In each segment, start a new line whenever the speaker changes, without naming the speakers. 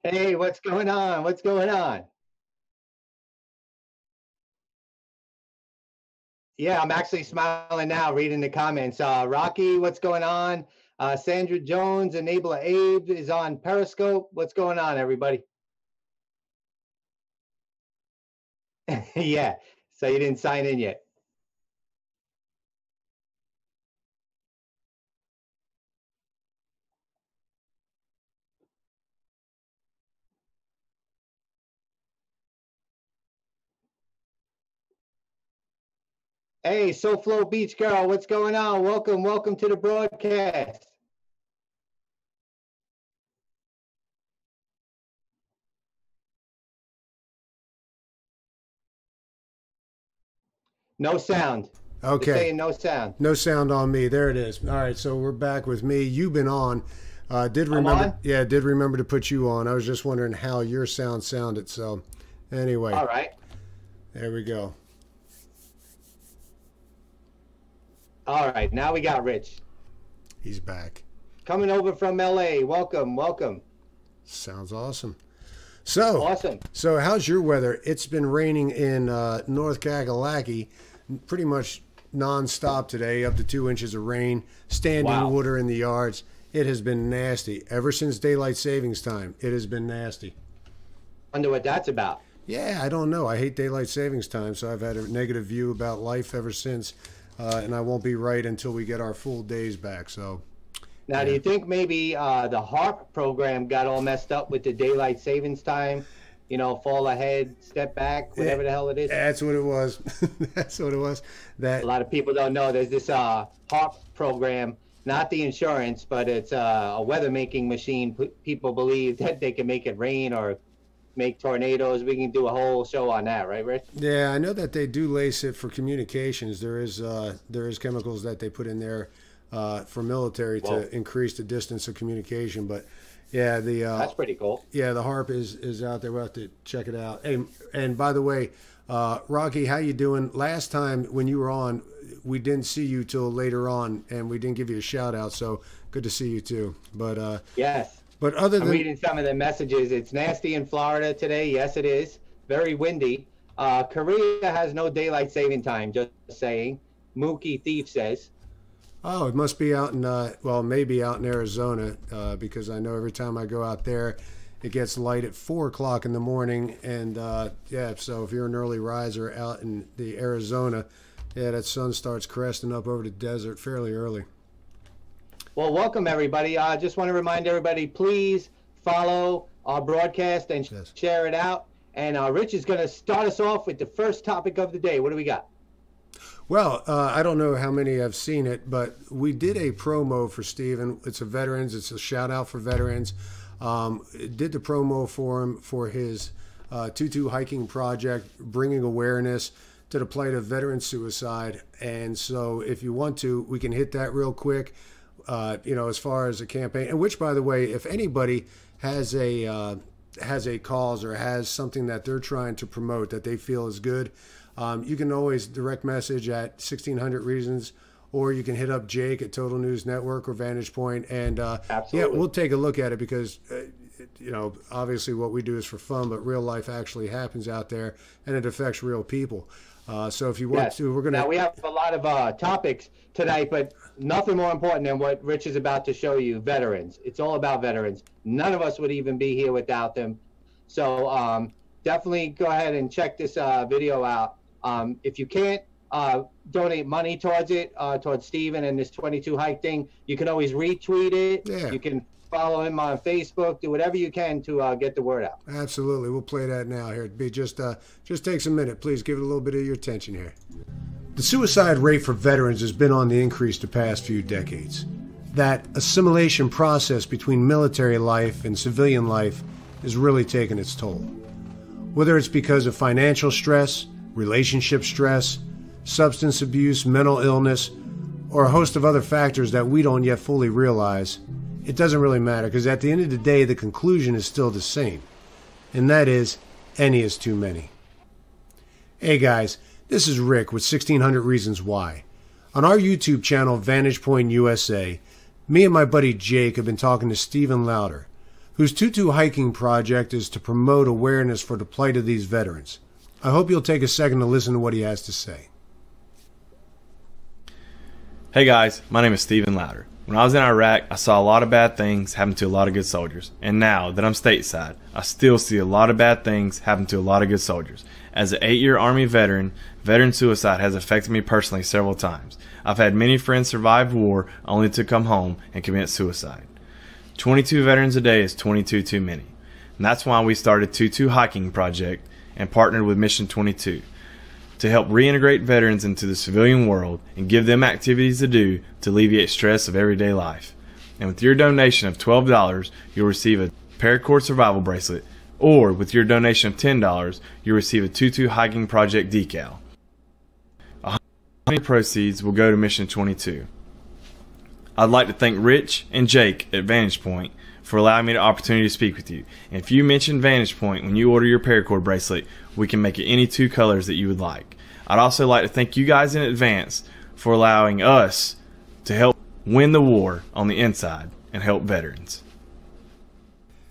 Hey, what's going on? What's going on? Yeah, I'm actually smiling now, reading the comments. Rocky, what's going on? Sandra Jones, Enabler Abe is on Periscope. What's going on, everybody? Yeah, so you didn't sign in yet. Hey, SoFlo Beach Girl, what's going on? Welcome, welcome to the broadcast. No sound.
Okay.
It's saying no sound.
No sound on me. There it is. All right, so we're back with me. You've been on. Did remember?
On?
Yeah, did remember to put you on. I was just wondering how your sound sounded. So, anyway.
All right.
There we go.
All right, now we got Rich.
He's back.
Coming over from LA. Welcome, welcome.
Sounds awesome. So,
awesome.
So, how's your weather? It's been raining in North Kakalaki pretty much nonstop today, up to 2 inches of rain, standing water in the yards. It has been nasty. Ever since daylight savings time, it has been nasty.
Wonder what that's about.
Yeah, I don't know. I hate daylight savings time, so I've had a negative view about life ever since, and I won't be right until we get our full days back. So,
now, do you think maybe the HARP program got all messed up with the daylight savings time? You know, fall ahead, step back, whatever the hell it is.
That's what it was. That's what it was. That
a lot of people don't know. There's this HARP program, not the insurance, but it's a weather making machine. People believe that they can make it rain or make tornadoes. We can do a whole show on that, right, Rich?
Yeah, I know that they do lace it for communications. There is chemicals that they put in there for military to increase the distance of communication, but. Yeah,
that's pretty cool.
Yeah, the HARP is out there. We'll have to check it out. Hey, and by the way, Rocky, how you doing? Last time when you were on, we didn't see you till later on, and we didn't give you a shout out. So good to see you too. But
yes.
But other than
I'm reading some of the messages, it's nasty in Florida today. Yes, it is. Very windy. Korea has no daylight saving time. Just saying. Mookie Thief says.
Oh, it must be out in, well, maybe out in Arizona, because I know every time I go out there, it gets light at 4 o'clock in the morning. And, yeah, so if you're an early riser out in the Arizona, yeah, that sun starts cresting up over the desert fairly early.
Well, welcome, everybody. I just want to remind everybody, please follow our broadcast and share it out. And Rich is going to start us off with the first topic of the day. What do we got?
Well, I don't know how many have seen it, but we did a promo for Steven. It's a veterans. It's a shout out for veterans. Did the promo for him for his Tutu hiking project, bringing awareness to the plight of veteran suicide. And so if you want to, we can hit that real quick, you know, as far as a campaign. And which, by the way, if anybody has a cause or has something that they're trying to promote that they feel is good, you can always direct message at 1600 Reasons, or you can hit up Jake at Total News Network or Vantage Point, and yeah, we'll take a look at it because you know, obviously what we do is for fun, but real life actually happens out there, and it affects real people. So if you want to, we're going to.
Now, we have a lot of topics tonight, but nothing more important than what Rich is about to show you, veterans. It's all about veterans. None of us would even be here without them. So definitely go ahead and check this video out. If you can't donate money towards it, towards Steven and this 22 hike thing, you can always retweet it.
Yeah.
You can follow him on Facebook. Do whatever you can to get the word out.
Absolutely. We'll play that now here. It'd be just takes a minute. Please give it a little bit of your attention here. The suicide rate for veterans has been on the increase the past few decades. That assimilation process between military life and civilian life is really taking its toll. Whether it's because of financial stress, relationship stress, substance abuse, mental illness, or a host of other factors that we don't yet fully realize, it doesn't really matter, because at the end of the day, the conclusion is still the same. And that is, any is too many. Hey guys, this is Rick with 1600 Reasons Why. On our YouTube channel, Vantage Point USA, me and my buddy Jake have been talking to Steven Lauder, whose Tutu hiking project is to promote awareness for the plight of these veterans. I hope you'll take a second to listen to what he has to say.
Hey guys, my name is Steven Lauder. When I was in Iraq, I saw a lot of bad things happen to a lot of good soldiers. And now that I'm stateside, I still see a lot of bad things happen to a lot of good soldiers. As an 8-year Army veteran, veteran suicide has affected me personally several times. I've had many friends survive war only to come home and commit suicide. 22 veterans a day is 22 too many. And that's why we started Tutu Hiking Project and partnered with Mission 22 to help reintegrate veterans into the civilian world and give them activities to do to alleviate stress of everyday life. And with your donation of $12, you'll receive a paracord survival bracelet, or with your donation of $10, you'll receive a Tutu Hiking Project decal. 100 proceeds will go to Mission 22. I'd like to thank Rich and Jake at Vantage Point for allowing me the opportunity to speak with you. And if you mention Vantage Point when you order your paracord bracelet, we can make it any 2 colors that you would like. I'd also like to thank you guys in advance for allowing us to help win the war on the inside and help veterans.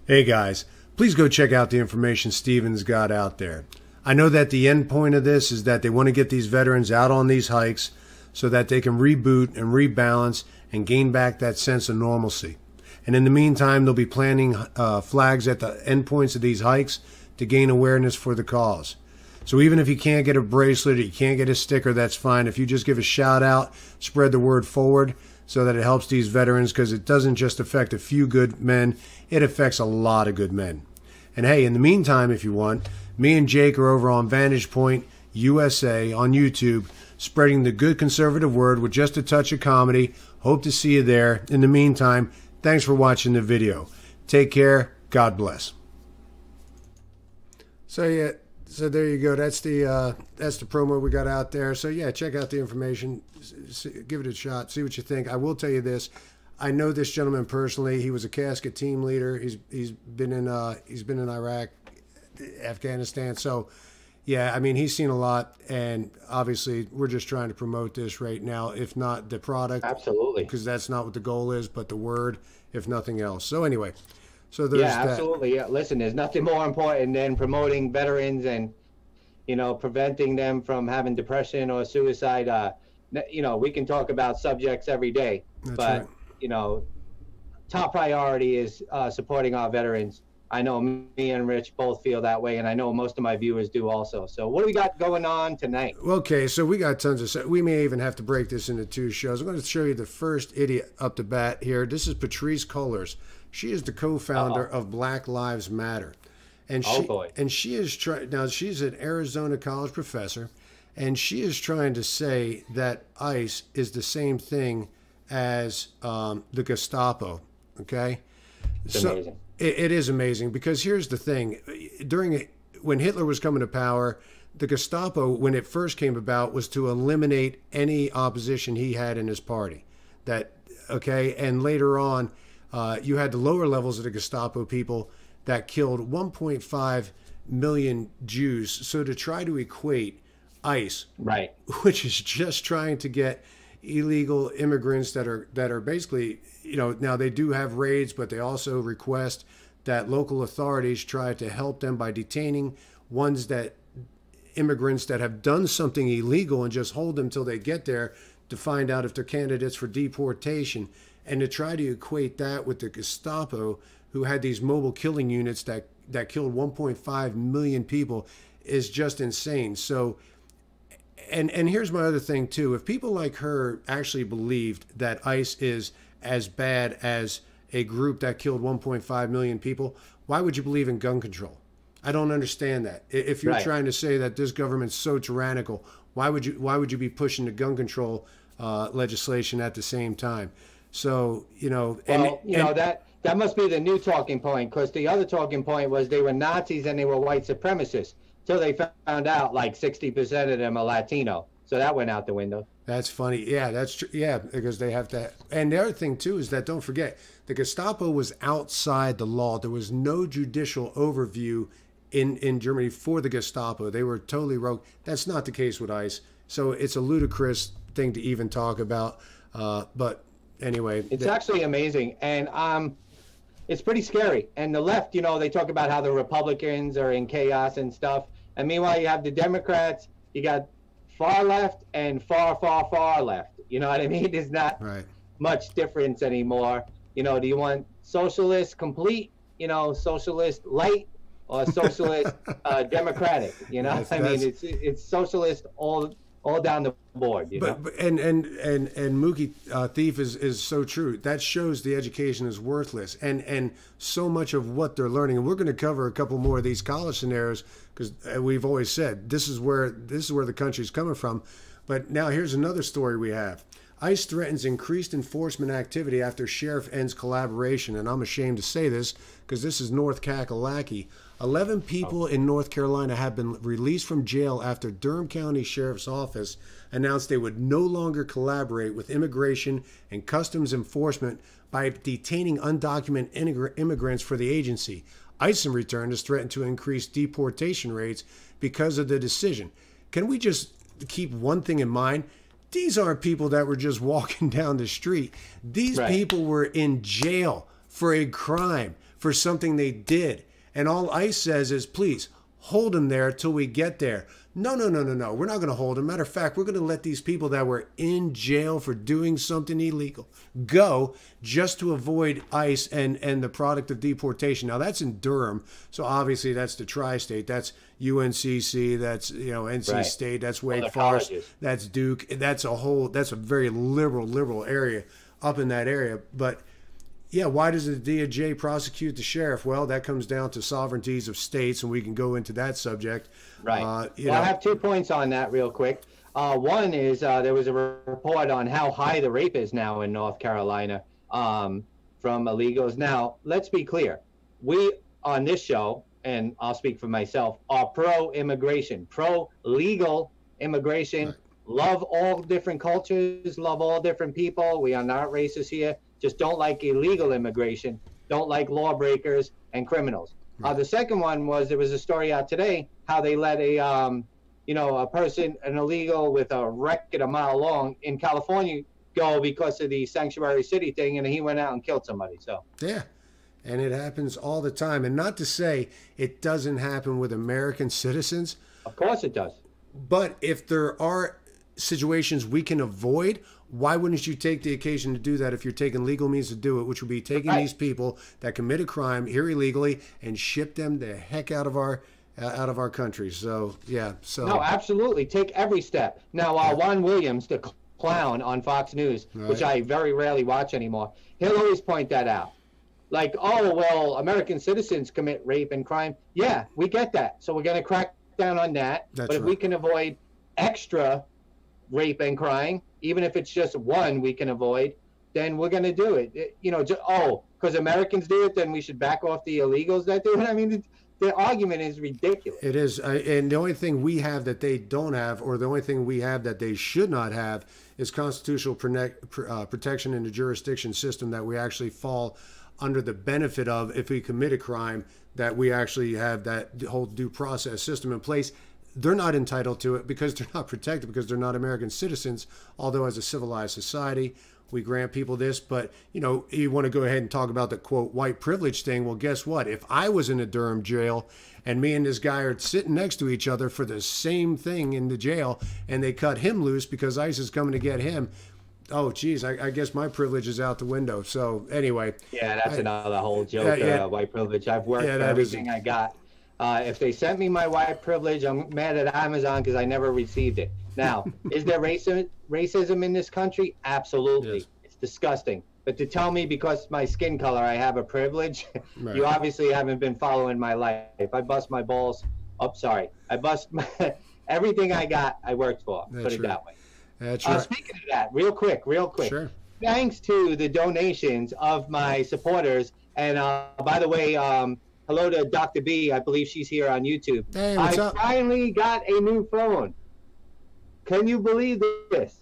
Hey guys, please go check out the information Steven's got out there. I know that the end point of this is that they want to get these veterans out on these hikes so that they can reboot and rebalance and gain back that sense of normalcy. And in the meantime, they'll be planting flags at the endpoints of these hikes to gain awareness for the cause. So even if you can't get a bracelet or you can't get a sticker, that's fine. If you just give a shout out, spread the word forward so that it helps these veterans, because it doesn't just affect a few good men, it affects a lot of good men. And hey, in the meantime, if you want, me and Jake are over on Vantage Point USA on YouTube, spreading the good conservative word with just a touch of comedy. Hope to see you there. In the meantime, thanks for watching the video. Take care. God bless. So yeah, so there you go. That's the promo we got out there. So yeah, check out the information. Give it a shot. See what you think. I will tell you this. I know this gentleman personally. He was a casket team leader. He's been in Iraq, Afghanistan. So yeah, I mean, he's seen a lot, and obviously we're just trying to promote this right now, if not the product.
Absolutely.
Because that's not what the goal is, but the word, if nothing else. So anyway, so there's that.
Absolutely. Yeah, listen, there's nothing more important than promoting veterans and, preventing them from having depression or suicide. We can talk about subjects every day,
That's
but,
right.
Top priority is supporting our veterans. I know me and Rich both feel that way, and I know most of my viewers do also. So what do we got going on tonight?
Okay, so we got tons of... We may even have to break this into 2 shows. I'm going to show you the first idiot up the bat here. This is Patrisse Cullors. She is the co-founder of Black Lives Matter. And she is trying... Now, she's an Arizona college professor, and she is trying to say that ICE is the same thing as the Gestapo, okay?
It's amazing.
It is amazing, because here's the thing. When Hitler was coming to power, the Gestapo, when it first came about, was to eliminate any opposition he had in his party. And later on, you had the lower levels of the Gestapo people that killed 1.5 million Jews. So to try to equate ICE,
right,
which is just trying to get illegal immigrants that are basically, now they do have raids, but they also request that local authorities try to help them by detaining immigrants that have done something illegal and just hold them till they get there to find out if they're candidates for deportation. And to try to equate that with the Gestapo, who had these mobile killing units that killed 1.5 million people, is just insane. So, and here's my other thing too. If people like her actually believed that ICE is as bad as a group that killed 1.5 million people, why would you believe in gun control? I don't understand that. If you're trying to say that this government's so tyrannical, why would you be pushing the gun control legislation at the same time? So,
that must be the new talking point, because the other talking point was they were Nazis and they were white supremacists. Till they found out like 60% of them are Latino. So that went out the window. That's
funny. Yeah, that's true. Yeah, because they have to. And the other thing, too, is that don't forget, the Gestapo was outside the law. There was no judicial overview in Germany for the Gestapo. They were totally rogue. That's not the case with ICE. So it's a ludicrous thing to even talk about. But anyway.
It's actually amazing. And it's pretty scary. And the left, they talk about how the Republicans are in chaos and stuff. And meanwhile, you have the Democrats, you got far left and far, far, far left. You know what I mean? There's not much difference anymore. Do you want socialist complete, socialist light, or socialist democratic? It's socialist all down the board.
And Mookie Thief is so true. That shows the education is worthless, and so much of what they're learning. And we're going to cover a couple more of these college scenarios, because we've always said this is where the country's coming from. But now here's another story we have. ICE threatens increased enforcement activity after sheriff ends collaboration. And I'm ashamed to say this because this is North Kakalaki. 11 people in North Carolina have been released from jail after Durham County Sheriff's Office announced they would no longer collaborate with immigration and customs enforcement by detaining undocumented immigrants for the agency. ICE, in return, has threatened to increase deportation rates because of the decision. Can we just keep one thing in mind? These aren't people that were just walking down the street. These people were in jail for a crime, for something they did. And all ICE says is, please, hold them there till we get there. No. We're not going to hold them. Matter of fact, we're going to let these people that were in jail for doing something illegal go just to avoid ICE and the product of deportation. Now, that's in Durham. So obviously that's the tri-state. That's UNCC. That's, NC State. That's Wake Forest. That's Duke. That's a very liberal area up in that area. But yeah, why does the DOJ prosecute the sheriff? Well, that comes down to sovereignties of states, and we can go into that subject.
Right. I have 2 points on that real quick. One is there was a report on how high the rape is now in North Carolina from illegals. Now, let's be clear. We, on this show, and I'll speak for myself, are pro-immigration, pro-legal immigration, love all different cultures, love all different people. We are not racist here. Just don't like illegal immigration, don't like lawbreakers and criminals. The second one was, there was a story out today how they let a person, an illegal with a record a mile long in California, go because of the sanctuary city thing, and he went out and killed somebody. So
yeah, and it happens all the time. And not to say it doesn't happen with American citizens.
Of course it does.
But if there are situations we can avoid, why wouldn't you take the occasion to do that if you're taking legal means to do it, which would be taking these people that commit a crime here illegally and ship them the heck out of our country? So yeah,
no, absolutely, take every step. Now, Juan Williams, the clown on Fox News, which I very rarely watch anymore, he'll always point that out. Like, oh well, American citizens commit rape and crime. Yeah, we get that. So we're going to crack down on that. But if we can avoid extra rape and crime, even if it's just one we can avoid, then we're going to do it. Because Americans do it, then we should back off the illegals that do it. I mean, the argument is ridiculous.
It is. And the only thing we have that they don't have, or the only thing we have that they should not have, is constitutional protection in the jurisdiction system that we actually fall under the benefit of if we commit a crime, that we actually have that whole due process system in place. They're not entitled to it because they're not protected, because they're not American citizens, although as a civilized society, We grant people this, but you want to go ahead and talk about the quote white privilege thing. Well, guess what? If I was in a Durham jail and me and this guy are sitting next to each other for the same thing in the jail, and they cut him loose because ICE is coming to get him, oh, geez, I guess my privilege is out the window. So anyway.
Yeah, that's another whole joke, white privilege. I've worked for everything I got. If they sent me my white privilege, I'm mad at Amazon because I never received it. Now, is there racism in this country? Absolutely. Yes. It's disgusting. But to tell me because my skin color I have a privilege, right. You obviously haven't been following my life. I bust my balls. Oh, sorry. I bust everything I got, I worked for. Put it that way.
That's right.
Speaking of that, real quick.
Sure.
Thanks to the donations of my supporters. And by the way, hello to Dr. B. I believe she's here on YouTube.
Hey, what's up?
I finally got a new phone. Can you believe this?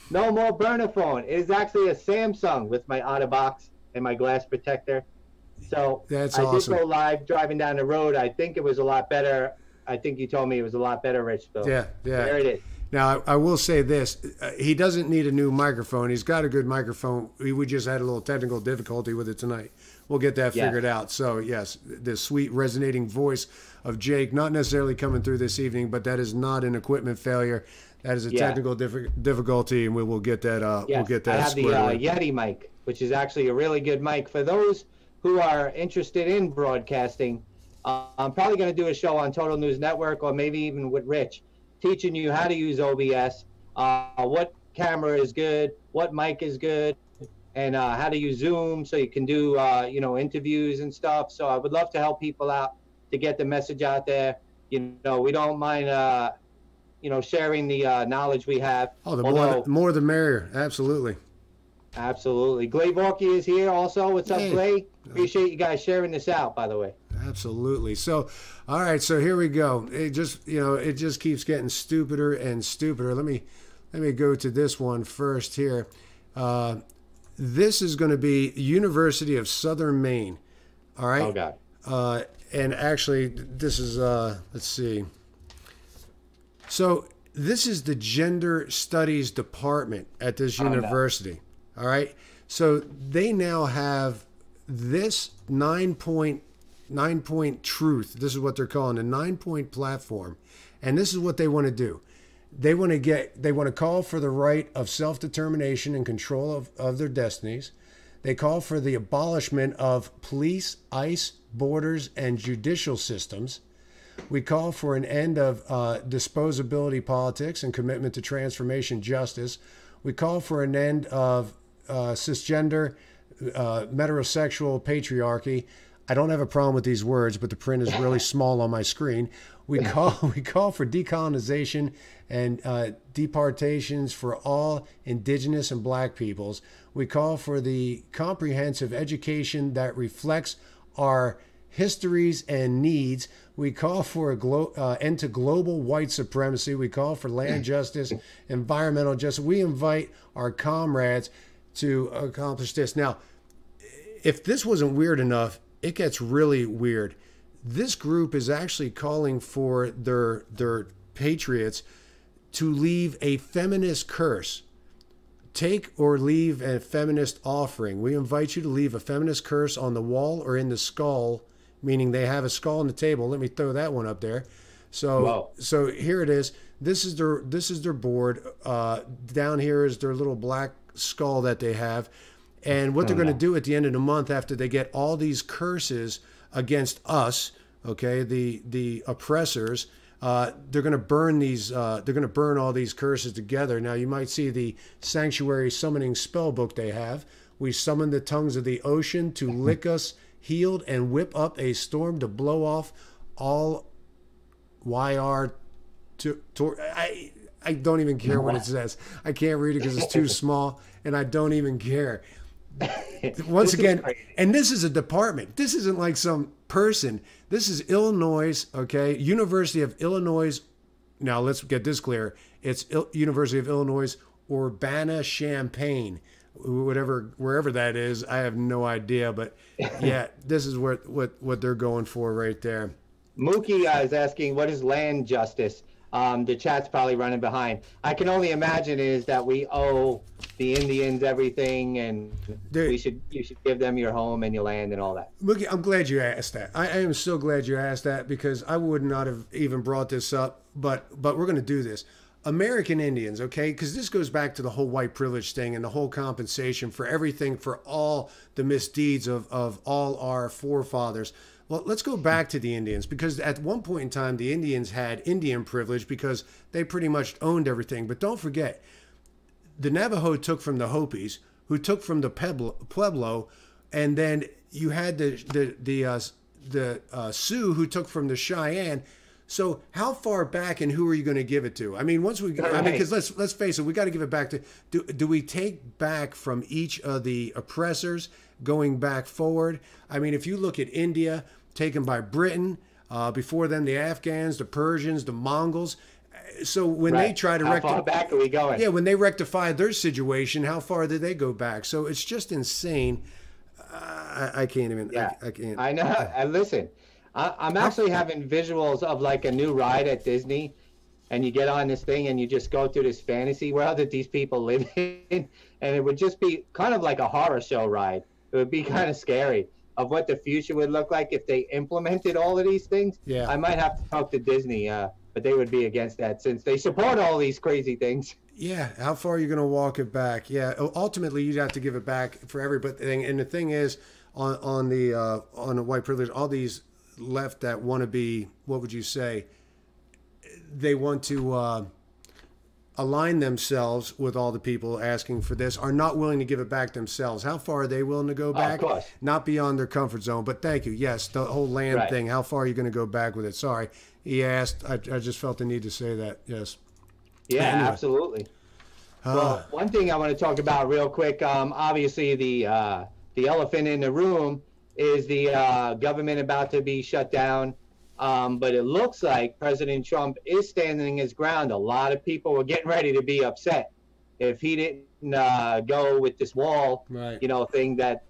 No more burner phone. It is actually a Samsung with my OtterBox and my glass protector. So
that's
I
awesome.
did go live driving down the road. I think it was a lot better. I think you told me it was a lot better, Rich. So
yeah.
There it is.
Now, I will say this. He doesn't need a new microphone. He's got a good microphone. We just had a little technical difficulty with it tonight. We'll get that figured out. So, yes, the sweet resonating voice of Jake, not necessarily coming through this evening, but that is not an equipment failure. That is a technical difficulty, and we will get that we'll get that
I have
squared
the Yeti mic, which is actually a really good mic. For those who are interested in broadcasting, I'm probably going to do a show on Total News Network or maybe even with Rich, teaching you how to use OBS, what camera is good, what mic is good, and how to use Zoom so you can do interviews and stuff. So I would love to help people out to get the message out there. We don't mind sharing the knowledge we have.
Oh, the more the merrier. Absolutely.
Absolutely. Glay Vorky is here also. What's up, Glay? Appreciate you guys sharing this out, by the way.
Absolutely. So, all right. So here we go. It just keeps getting stupider and stupider. Let me go to this one first here. This is going to be University of Southern Maine. All right.
Oh God.
And actually, this is let's see. So this is the Gender Studies Department at this university. No. All right. So they now have this 9-point truth. This is what they're calling a 9-point platform. And this is what they want to do. They want to call for the right of self-determination and control of their destinies. They call for the abolishment of police, ICE, borders, and judicial systems. We call for an end of disposability politics and commitment to transformation justice. We call for an end of cisgender, heterosexual patriarchy. I don't have a problem with these words, but the print is really small on my screen. We call for decolonization and deportations for all indigenous and black peoples. We call for the comprehensive education that reflects our histories and needs. We call for an end to global white supremacy. We call for land justice, environmental justice. We invite our comrades to accomplish this. Now, if this wasn't weird enough, it gets really weird. This group is actually calling for their patriots to leave a feminist curse. Take or leave a feminist offering. We invite you to leave a feminist curse on the wall or in the skull, meaning they have a skull on the table. Let me throw that one up there. So here it is. This is their board. Down here is their little black skull that they have. And what they're going to do at the end of the month, after they get all these curses against us, okay, the oppressors, they're going to burn these. They're going to burn all these curses together. Now you might see the sanctuary summoning spell book they have. We summon the tongues of the ocean to lick us healed and whip up a storm to blow off all YR. I don't even care what it says. I can't read it because it's too small, and I don't even care. Once again, and this is a department. This isn't like some person. This is Illinois, okay? University of Illinois. Now, let's get this clear. It's University of Illinois, Urbana-Champaign, wherever that is. I have no idea, but yeah, this is what they're going for right there.
Mookie is asking, what is land justice? The chat's probably running behind. I can only imagine is that we owe the Indians everything, and you should give them your home and your land and all that.
Look, I'm glad you asked that. I am so glad you asked that, because I would not have even brought this up, but we're going to do this. American Indians, okay? Because this goes back to the whole white privilege thing and the whole compensation for everything, for all the misdeeds of all our forefathers. Well, let's go back to the Indians, because at one point in time, the Indians had Indian privilege because they pretty much owned everything. But don't forget, the Navajo took from the Hopis, who took from the Pueblo, and then you had the Sioux, who took from the Cheyenne. So how far back and who are you going to give it to? I mean, because let's face it, we got to give it back to. Do we take back from each of the oppressors going back forward? I mean, if you look at India, taken by Britain, before them the Afghans, the Persians, the Mongols. So when they try to
rectify, how far back are we going?
Yeah, when they rectified their situation, how far did they go back? So it's just insane. I can't even.
Yeah.
I can't.
I know. And listen. I'm actually having visuals of like a new ride at Disney, and you get on this thing and you just go through this fantasy world that these people live in, and it would just be kind of like a horror show ride. It would be kind of scary of what the future would look like if they implemented all of these things.
Yeah.
I might have to talk to Disney, but they would be against that since they support all these crazy things.
Yeah, how far are you going to walk it back? Yeah, ultimately you'd have to give it back for everybody. And the thing is, on the white privilege, all these left that want to be, what would you say, they want to align themselves with all the people asking for this, are not willing to give it back themselves. How far are they willing to go back?
Of course.
Not beyond their comfort zone. But thank you. Yes, the whole land thing, how far are you going to go back with it? Sorry, he asked. I just felt the need to say that. Yes.
Yeah, anyway. Absolutely. Well, one thing I want to talk about real quick, obviously the elephant in the room is the government about to be shut down. But it looks like President Trump is standing his ground. A lot of people were getting ready to be upset if he didn't go with this wall, thing that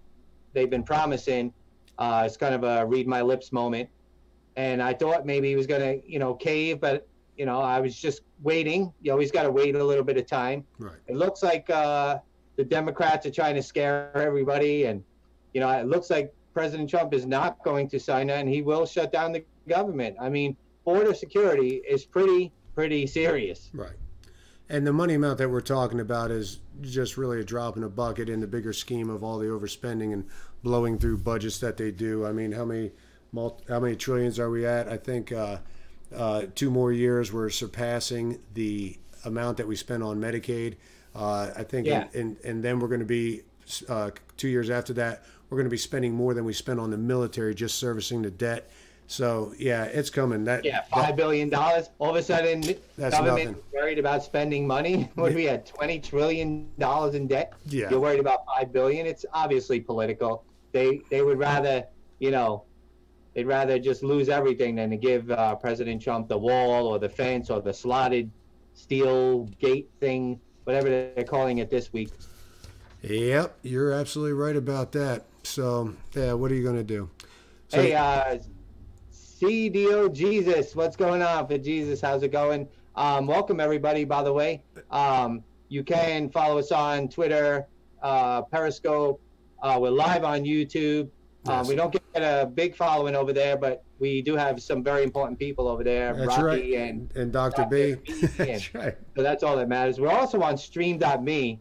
they've been promising. It's kind of a read my lips moment. And I thought maybe he was going to, cave, but, I was just waiting. You always got to wait a little bit of time.
Right.
It looks like the Democrats are trying to scare everybody. And, it looks like President Trump is not going to sign that, and he will shut down the government. I mean, border security is pretty serious.
Right. And the money amount that we're talking about is just really a drop in a bucket in the bigger scheme of all the overspending and blowing through budgets that they do. I mean, how many trillions are we at? I think 2 more years we're surpassing the amount that we spend on Medicaid. I think, and then we're going to be 2 years after that, we're going to be spending more than we spent on the military just servicing the debt. So, yeah, it's coming.
$5 billion. All of a sudden, government is worried about spending money. What are we at, $20 trillion in debt?
Yeah.
You're worried about $5 billion? It's obviously political. They would rather, they'd rather just lose everything than to give President Trump the wall or the fence or the slotted steel gate thing, whatever they're calling it this week.
Yep, you're absolutely right about that. So, yeah, what are you going to do? So,
hey, CDO Jesus, what's going on for Jesus? How's it going? Welcome, everybody, by the way. You can follow us on Twitter, Periscope. We're live on YouTube.
Yes.
We don't get a big following over there, but we do have some very important people over there.
That's
Rocky
right. And Dr. B. That's right.
So that's all that matters. We're also on Stream.me.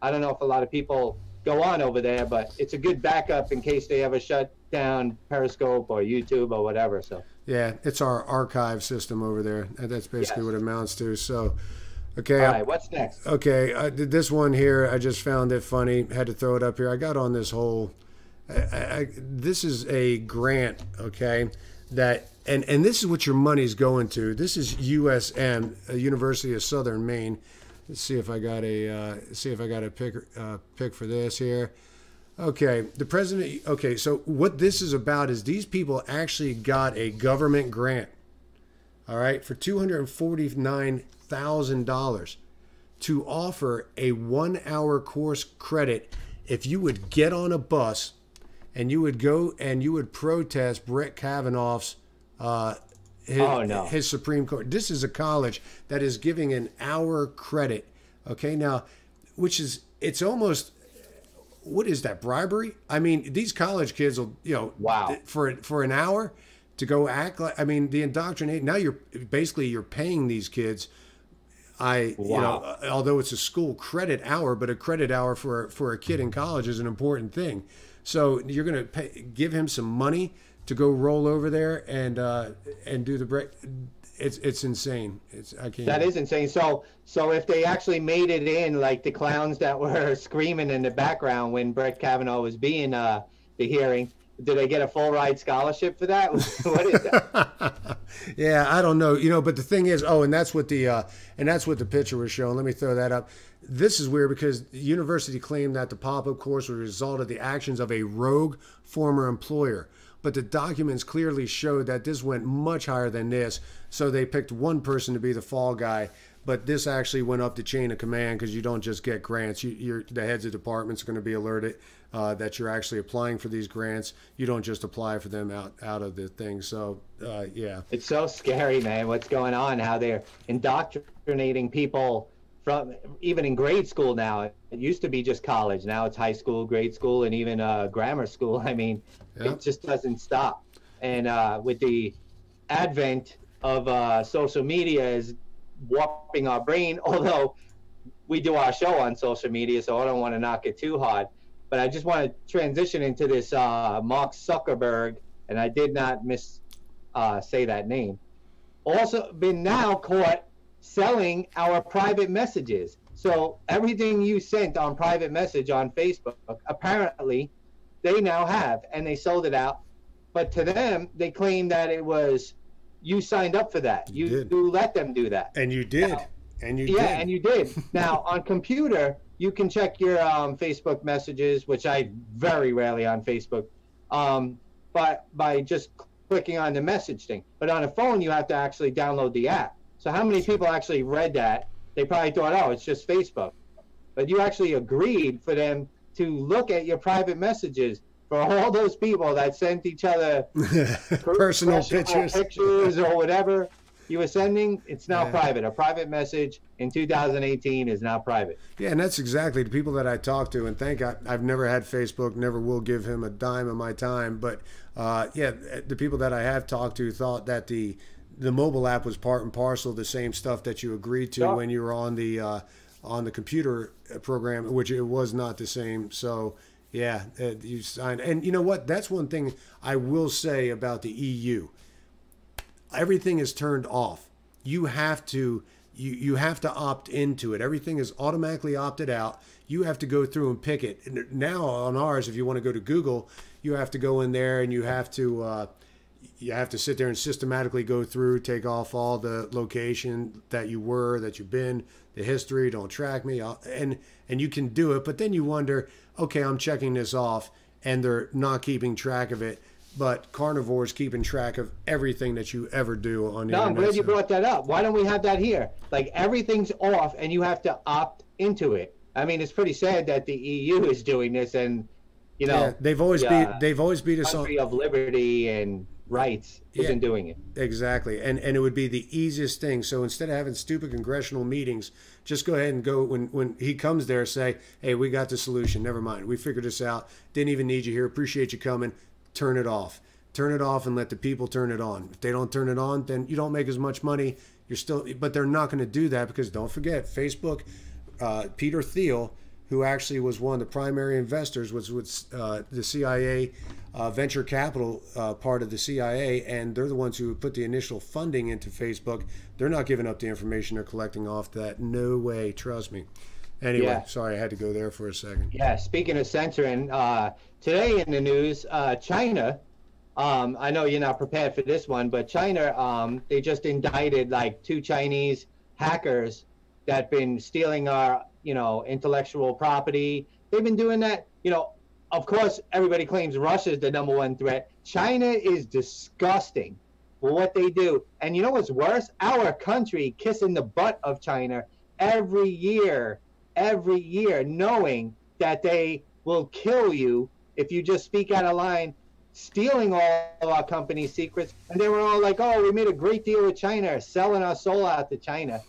I don't know if a lot of people go on over there, but it's a good backup in case they ever shut down Periscope or YouTube or whatever. So
yeah, it's our archive system over there. That's basically what it amounts to. So, okay.
All right, what's next?
Okay, this one here, I just found it funny. Had to throw it up here. I got on this whole. This is a grant, okay? That and this is what your money's going to. This is USM, University of Southern Maine. Let's see if I got a pick for this here. Okay, the president. Okay, so what this is about is these people actually got a government grant. All right, for $249,000 to offer a 1-hour course credit if you would get on a bus and you would go and you would protest Brett Kavanaugh's
Oh, no.
his Supreme Court. This is a college that is giving an hour credit. Okay, now, which is, it's almost, what is that, bribery? I mean, these college kids will,
Wow.
for an hour to go act like, I mean, the indoctrinate. Now you're paying these kids.
Wow.
Although it's a school credit hour, but a credit hour for a kid in college is an important thing. So you're going to give him some money to go roll over there and do the break. It's insane. I can't.
That is insane. So if they actually made it in, like the clowns that were screaming in the background when Brett Kavanaugh was being the hearing, did they get a full ride scholarship for that? What is that?
Yeah, I don't know. But the thing is, and that's what the picture was showing. Let me throw that up. This is weird because the university claimed that the pop-up course was a result of the actions of a rogue former employer. But the documents clearly showed that this went much higher than this. So they picked one person to be the fall guy. But this actually went up the chain of command because you don't just get grants. The heads of departments are going to be alerted that you're actually applying for these grants. You don't just apply for them out of the thing. So, yeah.
It's so scary, man, what's going on, how they're indoctrinating people from even in grade school now. It used to be just college. Now it's high school, grade school, and even grammar school. I mean, It just doesn't stop. And with the advent of social media is warping our brain, although we do our show on social media, so I don't want to knock it too hard. But I just want to transition into this Mark Zuckerberg, and I did not say that name. Also been now caught selling our private messages. So everything you sent on private message on Facebook, apparently they now have, and they sold it out. But to them, they claim that it was, you signed up for that. You let them do that.
And you did.
Now,
and you
did. Now, on computer, you can check your Facebook messages, which I very rarely on Facebook, but by just clicking on the message thing. But on a phone, you have to actually download the app. So how many people actually read that? They probably thought, oh, it's just Facebook. But you actually agreed for them to look at your private messages for all those people that sent each other
personal pictures
or whatever you were sending. It's now private. A private message in 2018 is now private.
Yeah, and that's exactly the people that I talk to. And thank God, I've never had Facebook, never will give him a dime of my time. But the people that I have talked to thought that the mobile app was part and parcel of the same stuff that you agreed to when you were on the computer program, which it was not the same. So yeah, you signed. And you know what? That's one thing I will say about the EU. Everything is turned off. You have to opt into it. Everything is automatically opted out. You have to go through and pick it. And now on ours, if you want to go to Google, you have to go in there and you have to sit there and systematically go through, take off all the location that you've been, the history, don't track me, and you can do it. But then you wonder, okay, I'm checking this off, and they're not keeping track of it. But Carnivore's keeping track of everything that you ever do on the internet.
I'm glad you brought that up. Why don't we have that here? Like, everything's off, and you have to opt into it. I mean, it's pretty sad that the EU is doing this, and
they've always beat us on.
Country of liberty and rights isn't doing it.
Exactly. And it would be the easiest thing. So instead of having stupid congressional meetings, just go ahead and go when he comes there, say, hey, we got the solution. Never mind. We figured this out. Didn't even need you here. Appreciate you coming. Turn it off. Turn it off and let the people turn it on. If they don't turn it on, then you don't make as much money. But they're not going to do that because don't forget, Facebook, Peter Thiel, who actually was one of the primary investors, was with the CIA, venture capital part of the CIA, and they're the ones who put the initial funding into Facebook. They're not giving up the information they're collecting off that. No way, trust me. Anyway, sorry, I had to go there for a second.
Yeah, speaking of censoring, today in the news, China, I know you're not prepared for this one, but China, they just indicted like 2 Chinese hackers that been stealing our intellectual property. They've been doing that. Of course, everybody claims Russia is the #1 threat. China is disgusting for what they do. And you know what's worse? Our country kissing the butt of China every year, knowing that they will kill you if you just speak out of line stealing all of our company's secrets. And they were all like, oh, we made a great deal with China, selling our soul out to China.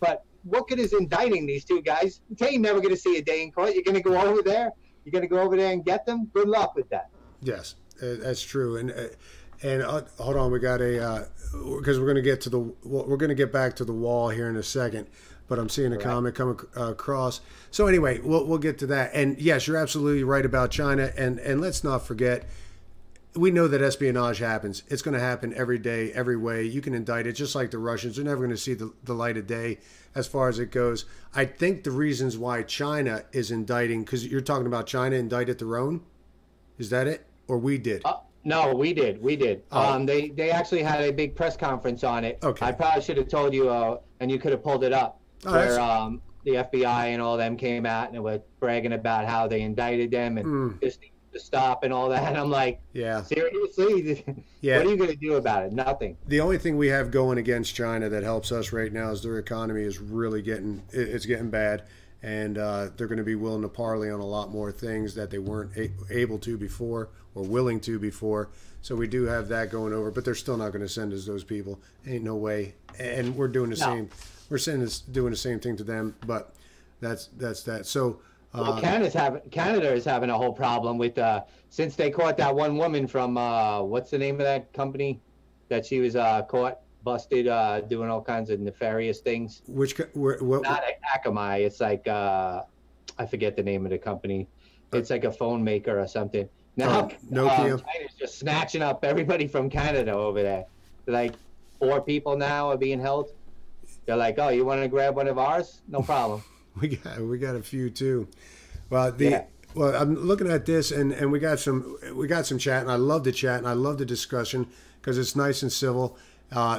But what good is indicting these two guys? They ain't never going to see a day in court. You're going to go over there. You're going to go over there and get them. Good luck with that.
Yes, that's true. And hold on, we got a because we're going to get to we're going to get back to the wall here in a second. But I'm seeing a comment come across. So anyway, we'll get to that. And yes, you're absolutely right about China. And let's not forget, we know that espionage happens. It's going to happen every day, every way. You can indict it, just like the Russians. They're never going to see the light of day as far as it goes. I think the reasons why China is indicting, because you're talking about China indicted their own. Is that it? Or we did?
No, we did. We did.
Oh.
They actually had a big press conference on it.
Okay.
I probably should have told you, and you could have pulled it up. Where the FBI and all them came out and were bragging about how they indicted them and just to stop and all that. And I'm like,
yeah,
seriously?
Yeah.
What are you going to do about it? Nothing.
The only thing we have going against China that helps us right now is their economy is really getting bad, and they're going to be willing to parlay on a lot more things that they weren't able to before or willing to before. So we do have that going over, but they're still not going to send us those people. Ain't no way. And we're doing the same. We're doing the same thing to them, but that's that. So
well, Canada is having a whole problem with since they caught that one woman from what's the name of that company that she was caught busted doing all kinds of nefarious things.
What?
Not Akamai. It's like I forget the name of the company. It's like a phone maker or something. Now
Nokia.
China's just snatching up everybody from Canada over there. Like 4 people now are being held. They're like, oh, you want to grab one of ours? No problem.
we got a few too. Well, well, I'm looking at this and we got some chat, and I love the chat and I love the discussion because it's nice and civil.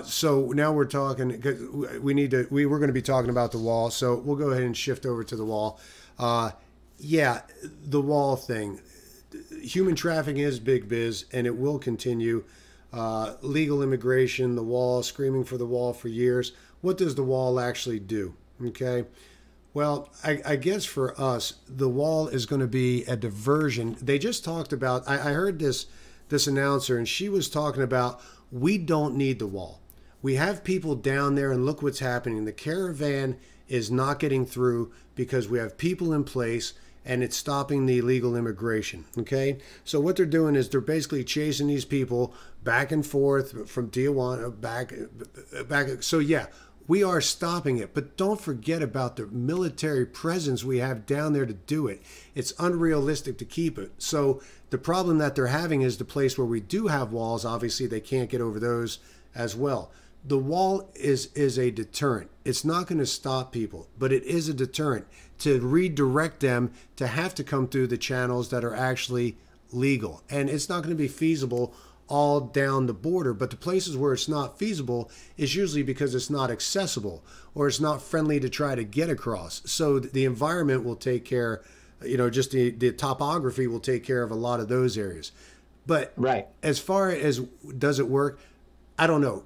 So now we're talking because we're going to be talking about the wall. So we'll go ahead and shift over to the wall. Yeah, the wall thing. Human trafficking is big biz, and it will continue. Legal immigration, the wall, screaming for the wall for years. What does the wall actually do? Okay. Well, I guess for us, the wall is going to be a diversion. They just talked about, I heard this announcer, and she was talking about, we don't need the wall. We have people down there, and look what's happening. The caravan is not getting through because we have people in place, and it's stopping the illegal immigration. Okay. So what they're doing is they're basically chasing these people back and forth from Tijuana back. So yeah, we are stopping it, but don't forget about the military presence we have down there to do it. It's unrealistic to keep it. So the problem that they're having is the place where we do have walls, obviously they can't get over those as well. The wall is a deterrent. It's not going to stop people, but it is a deterrent to redirect them to have to come through the channels that are actually legal. And it's not going to be feasible all down the border, but the places where it's not feasible is usually because it's not accessible or it's not friendly to try to get across. So the environment will take care, just the topography will take care of a lot of those areas. But as far as does it work, I don't know.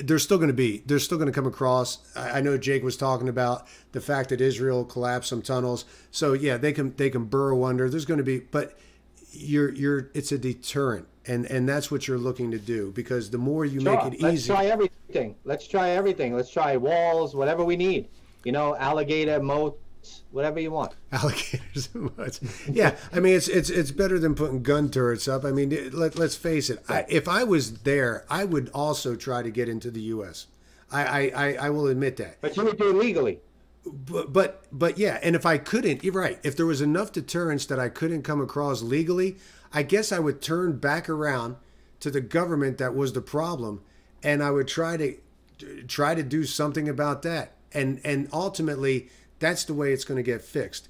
They're still going to come across. I know Jake was talking about the fact that Israel collapsed some tunnels. So yeah, they can burrow under. There's going to be, but it's a deterrent. And that's what you're looking to do, because the more you make it easy.
Let's try everything. Let's try walls, whatever we need. Alligator, moats, whatever you want.
Alligators and moats. Yeah, I mean it's better than putting gun turrets up. I mean, let's face it. If I was there, I would also try to get into the U.S. I will admit that.
But you would do it legally.
But yeah, and if I couldn't, you're right. If there was enough deterrence that I couldn't come across legally, I guess I would turn back around to the government that was the problem, and I would try to do something about that. And ultimately, that's the way it's going to get fixed.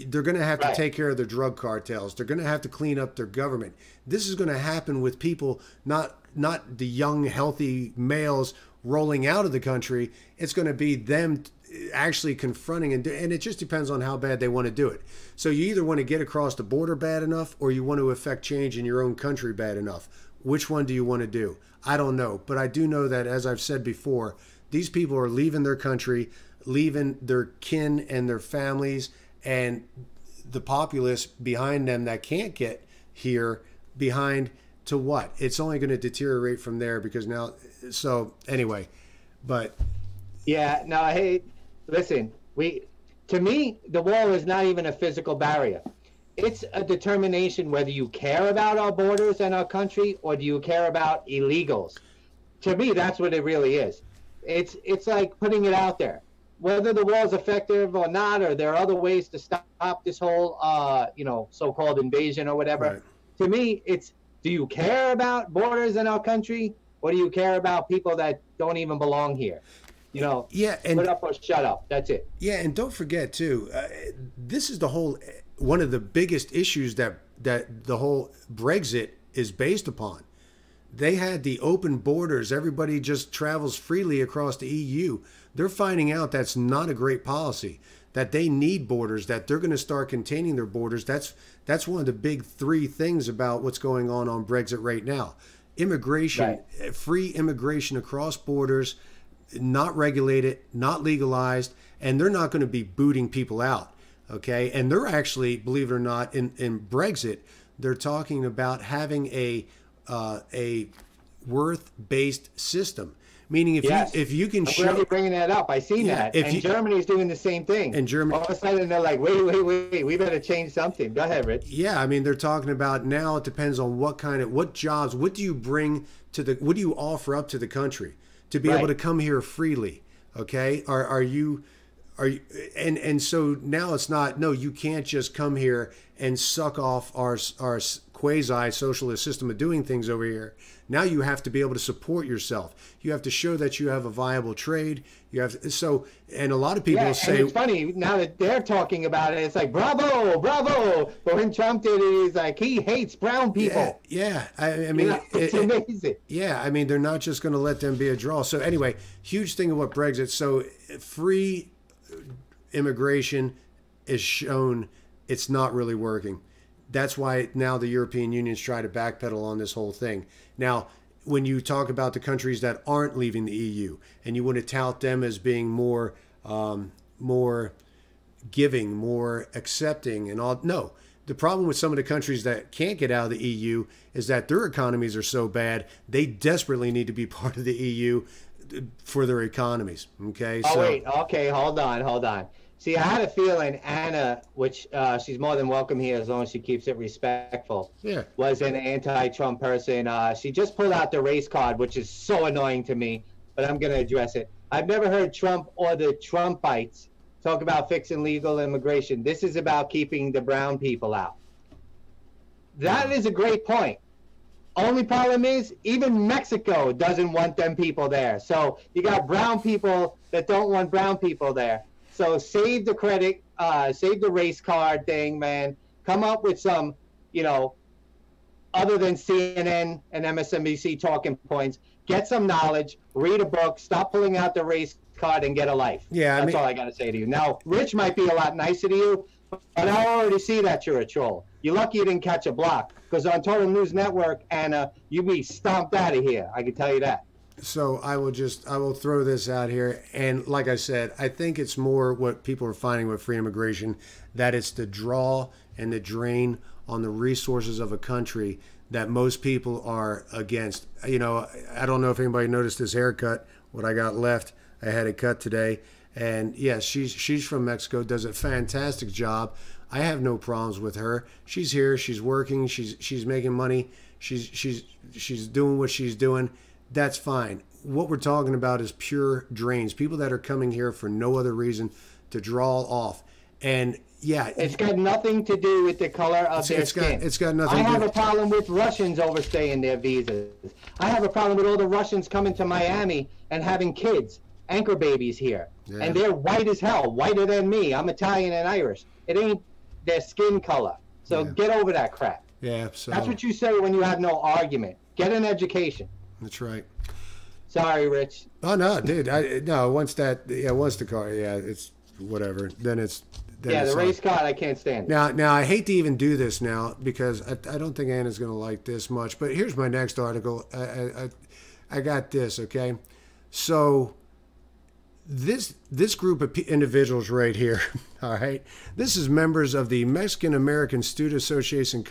They're going to have to take care of their drug cartels. They're going to have to clean up their government. This is going to happen with people, not the young, healthy males rolling out of the country. It's going to be them actually confronting, and it just depends on how bad they want to do it. So you either want to get across the border bad enough, or you want to affect change in your own country bad enough. Which one do you want to do? I don't know, but I do know that, as I've said before, these people are leaving their country, leaving their kin and their families, and the populace behind them that can't get here behind to what? It's only going to deteriorate from there because now. So anyway, but
Yeah, no, hey, listen, to me, the wall is not even a physical barrier. It's a determination whether you care about our borders and our country or do you care about illegals. To me, that's what it really is. It's like putting it out there. Whether the wall is effective or not, or there are other ways to stop this whole, so-called invasion or whatever.
Right.
To me, it's, do you care about borders in our country or do you care about people that don't even belong here?
Yeah, and
Put up or shut up. That's it.
yeah, and don't forget too, this is the whole one of the biggest issues that the whole Brexit is based upon. They had the open borders; everybody just travels freely across the EU. They're finding out that's not a great policy. That they need borders. That they're going to start containing their borders. That's one of the big three things about what's going on Brexit right now. Immigration, free immigration across borders. Not regulated, not legalized, and they're not going to be booting people out, okay? And they're actually, believe it or not, in Brexit, they're talking about having a worth-based system, meaning if you can
I'm glad you're bringing that up. I seen that, and Germany's doing the same thing.
And Germany,
all of a sudden they're like, wait, we better change something. Go ahead, Rich.
Yeah, I mean they're talking about now. It depends on what jobs, what do you bring to what do you offer up to the country to be able to come here freely, okay? Are you and so now it's not, no, you can't just come here and suck off our quasi socialist system of doing things over here. Now you have to be able to support yourself. You have to show that you have a viable trade. You have and a lot of people say,
and it's funny now that they're talking about it. It's like bravo. But when Trump did it, he's like he hates brown people.
Yeah. I mean,
it's amazing.
Yeah, I mean they're not just going to let them be a draw. So anyway, huge thing about Brexit. So free immigration is shown it's not really working. That's why now the European Union's trying to backpedal on this whole thing. Now, when you talk about the countries that aren't leaving the EU, and you want to tout them as being more giving, more accepting, and all, no. The problem with some of the countries that can't get out of the EU is that their economies are so bad, they desperately need to be part of the EU for their economies. Okay.
Okay, hold on. See, I had a feeling Anna, which she's more than welcome here as long as she keeps it respectful, was an anti-Trump person. She just pulled out the race card, which is so annoying to me, but I'm going to address it. I've never heard Trump or the Trumpites talk about fixing legal immigration. This is about keeping the brown people out. That is a great point. Only problem is, even Mexico doesn't want them people there. So you got brown people that don't want brown people there. So save the credit, save the race card thing, man. Come up with some, other than CNN and MSNBC talking points. Get some knowledge, read a book, stop pulling out the race card and get a life.
Yeah,
That's all I got to say to you. Now, Rich might be a lot nicer to you, but I already see that you're a troll. You're lucky you didn't catch a block, because on Total News Network, Anna, you'd be stomped out of here. I can tell you that.
So I will throw this out here. And like I said, I think it's more what people are finding with free immigration, that it's the draw and the drain on the resources of a country that most people are against. I don't know if anybody noticed this haircut, what I got left. I had it cut today. And yes, she's from Mexico, does a fantastic job. I have no problems with her. She's here, she's working, she's making money, she's doing what she's doing. That's fine. What we're talking about is pure drains. People that are coming here for no other reason to draw off. And yeah,
it's got nothing to do with the color of their skin.
It's got nothing to do.
I have a problem with Russians overstaying their visas. I have a problem with all the Russians coming to Miami and having kids, anchor babies here. Yeah. And they're white as hell, whiter than me. I'm Italian and Irish. It ain't their skin color. So get over that crap.
Yeah, so
that's what you say when you have no argument. Get an education.
That's right.
Sorry, Rich.
Oh no, dude. Once the car, it's whatever. Then it's
the race card. I can't stand it.
Now I hate to even do this now because I don't think Anna's going to like this much. But here's my next article. I got this. Okay, so this group of individuals right here. All right, this is members of the Mexican American Student Association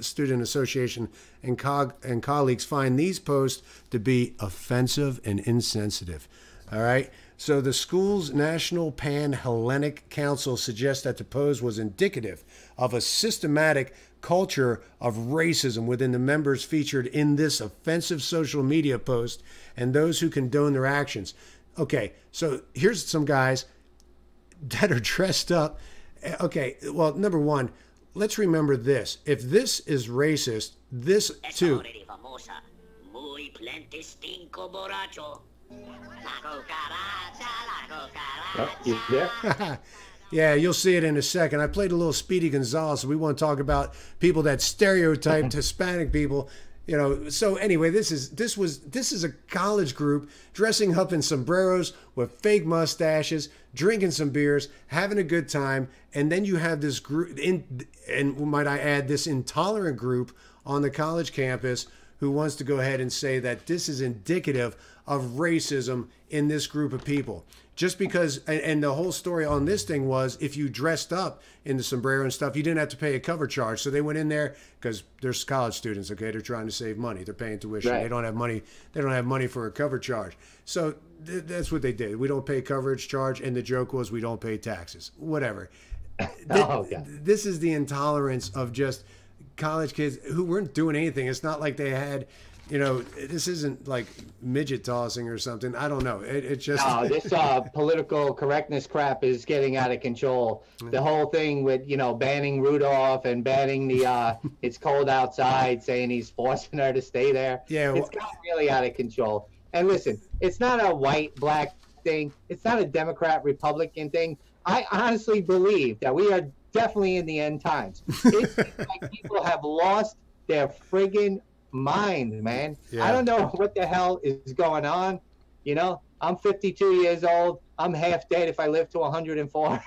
Student Association and colleagues find these posts to be offensive and insensitive. All right. So the school's National Pan-Hellenic Council suggests that the post was indicative of a systematic culture of racism within the members featured in this offensive social media post and those who condone their actions. Okay, so here's some guys that are dressed up. Okay, well, number one, let's remember this. If this is racist, this too.
You there?
Yeah, you'll see it in a second. I played a little Speedy Gonzales. So we want to talk about people that stereotyped Hispanic people. You know, so anyway, this is a college group dressing up in sombreros with fake mustaches, drinking some beers, having a good time, and then you have this group, and might I add, this intolerant group on the college campus who wants to go ahead and say that this is indicative of racism in this group of people. Just because, and the whole story on this thing was, if you dressed up in the sombrero and stuff, you didn't have to pay a cover charge. So they went in there because they're college students, okay? They're trying to save money. They're paying tuition.
Right.
They don't have money. They don't have money for a cover charge. So that's what they did. We don't pay coverage charge, and the joke was we don't pay taxes. Whatever.
Oh, God.
This is the intolerance of just college kids who weren't doing anything. It's not like they had, you know, this isn't like midget tossing or something. I don't know. It just
No, this political correctness crap is getting out of control. The whole thing with, you know, banning Rudolph and banning the it's cold outside, saying he's forcing her to stay there.
Yeah,
It's gotten really out of control. And listen, it's not a white black thing. It's not a Democrat Republican thing. I honestly believe that we are definitely in the end times. It seems like people have lost their friggin' mind, man.
Yeah.
I don't know what the hell is going on. You know, I'm 52 years old. I'm half dead if I live to 104,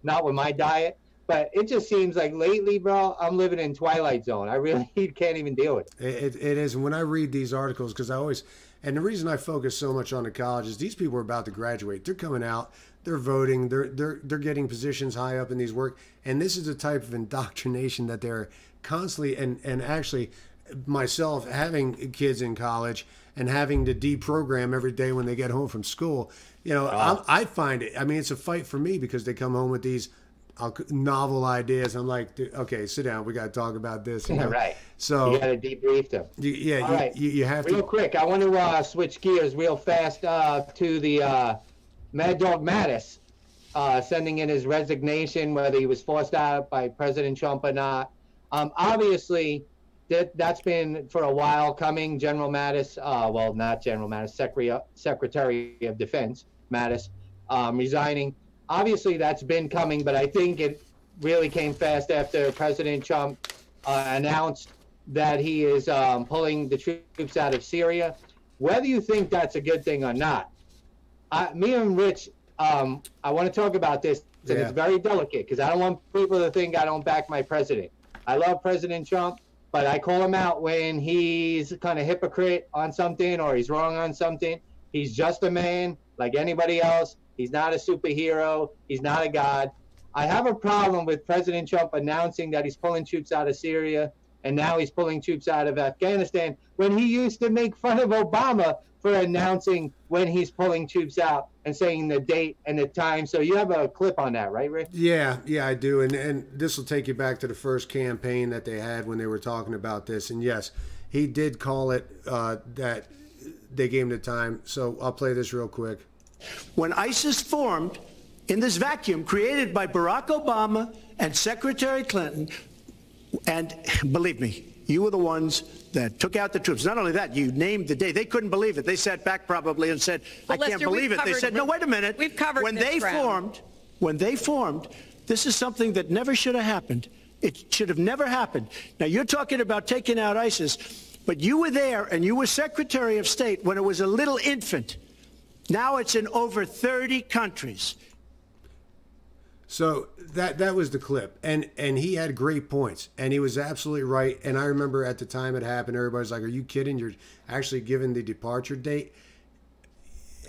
not with my diet. But it just seems like lately, bro, I'm living in Twilight Zone. I really can't even deal with it.
It is. And when I read these articles, because I always, and the reason I focus so much on the colleges, these people are about to graduate. They're coming out. They're voting. They're getting positions high up in these work. And this is the type of indoctrination that they're constantly, and actually myself having kids in college and having to deprogram every day when they get home from school, you know, I find it, I mean, it's a fight for me because they come home with these novel ideas. I'm like, okay, sit down. We got to talk about this. You know?
Right.
So
you got to debrief them.
You have
real
to.
Quick, I want to switch gears real fast to the Mad Dog Mattis sending in his resignation, whether he was forced out by President Trump or not. Obviously, that's been for a while coming. General Mattis, well, not General Mattis, Secretary of Defense Mattis, resigning. Obviously, that's been coming, but I think it really came fast after President Trump announced that he is pulling the troops out of Syria. Whether you think that's a good thing or not, me and Rich, I want to talk about this, and it's very delicate because I don't want people to think I don't back my president. I love President Trump, but I call him out when he's kind of hypocrite on something or he's wrong on something. He's just a man like anybody else. He's not a superhero. He's not a god. I have a problem with President Trump announcing that he's pulling troops out of Syria and now he's pulling troops out of Afghanistan when he used to make fun of Obama for announcing when he's pulling troops out and saying the date and the time. So you have a clip on that, right, Rick?
Yeah, I do. And this will take you back to the first campaign that they had when they were talking about this. And yes, he did call it that they gave him the time. So I'll play this real quick.
When ISIS formed in this vacuum created by Barack Obama and Secretary Clinton, and believe me, you were the ones that took out the troops. Not only that, you named the day. They couldn't believe it. They sat back probably and said, I can't believe it. They said, no, wait a minute.
We've covered
when they formed, this is something that never should have happened. It should have never happened. Now, you're talking about taking out ISIS, but you were there and you were Secretary of State when it was a little infant. Now it's in over 30 countries.
So that was the clip, and he had great points, and he was absolutely right. And I remember at the time it happened, everybody's like, "Are you kidding? You're actually giving the departure date."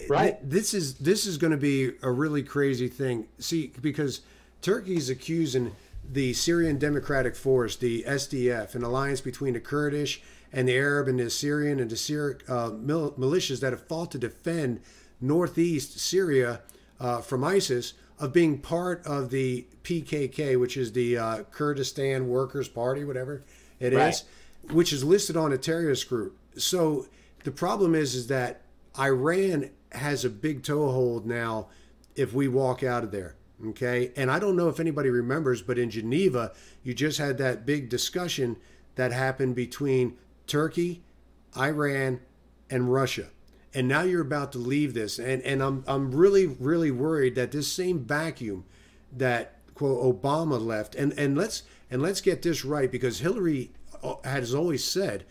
Right.
This is going to be a really crazy thing. See, because Turkey's accusing the Syrian Democratic Force, the SDF, an alliance between the Kurdish and the Arab and the Syrian and the Syriac militias that have fought to defend northeast Syria from ISIS, of being part of the PKK, which is the Kurdistan Workers' Party, whatever it is, which is listed on a terrorist group. So the problem is that Iran has a big toehold now if we walk out of there. Okay. And I don't know if anybody remembers, but in Geneva, you just had that big discussion that happened between Turkey, Iran, and Russia. And now you're about to leave this. And I'm really, really worried that this same vacuum that, quote, Obama left, and let's get this right, because Hillary has always said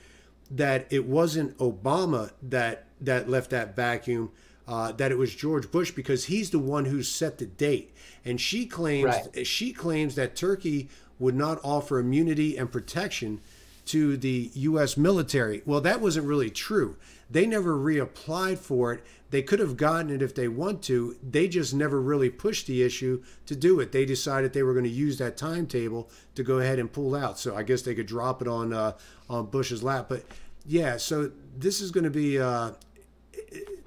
that it wasn't Obama that left that vacuum, that it was George Bush, because he's the one who set the date. And she claims that Turkey would not offer immunity and protection to the U.S. military. Well, that wasn't really true. They never reapplied for it. They could have gotten it if they want to. They just never really pushed the issue to do it. They decided they were going to use that timetable to go ahead and pull out. So I guess they could drop it on Bush's lap. But yeah, so this is going to be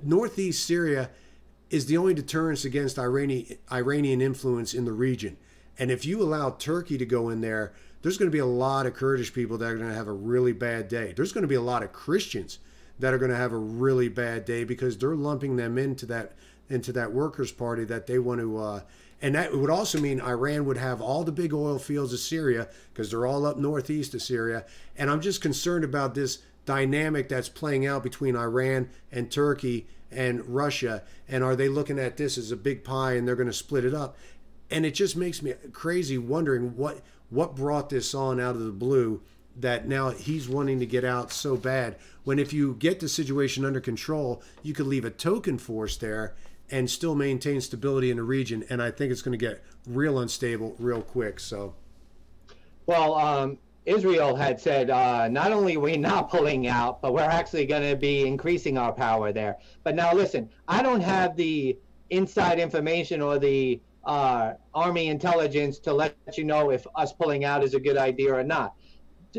northeast Syria is the only deterrence against Iranian influence in the region. And if you allow Turkey to go in there, there's going to be a lot of Kurdish people that are going to have a really bad day. There's going to be a lot of Christians that are going to have a really bad day, because they're lumping them into that workers' party that they want to. And that would also mean Iran would have all the big oil fields of Syria, because they're all up northeast of Syria. And I'm just concerned about this dynamic that's playing out between Iran and Turkey and Russia. And are they looking at this as a big pie and they're going to split it up? And it just makes me crazy wondering what brought this on out of the blue, that now he's wanting to get out so bad, when if you get the situation under control, you could leave a token force there and still maintain stability in the region. And I think it's going to get real unstable real quick. So,
well, Israel had said not only are we not pulling out, but we're actually going to be increasing our power there. But now listen, I don't have the inside information or the Army intelligence to let you know if us pulling out is a good idea or not.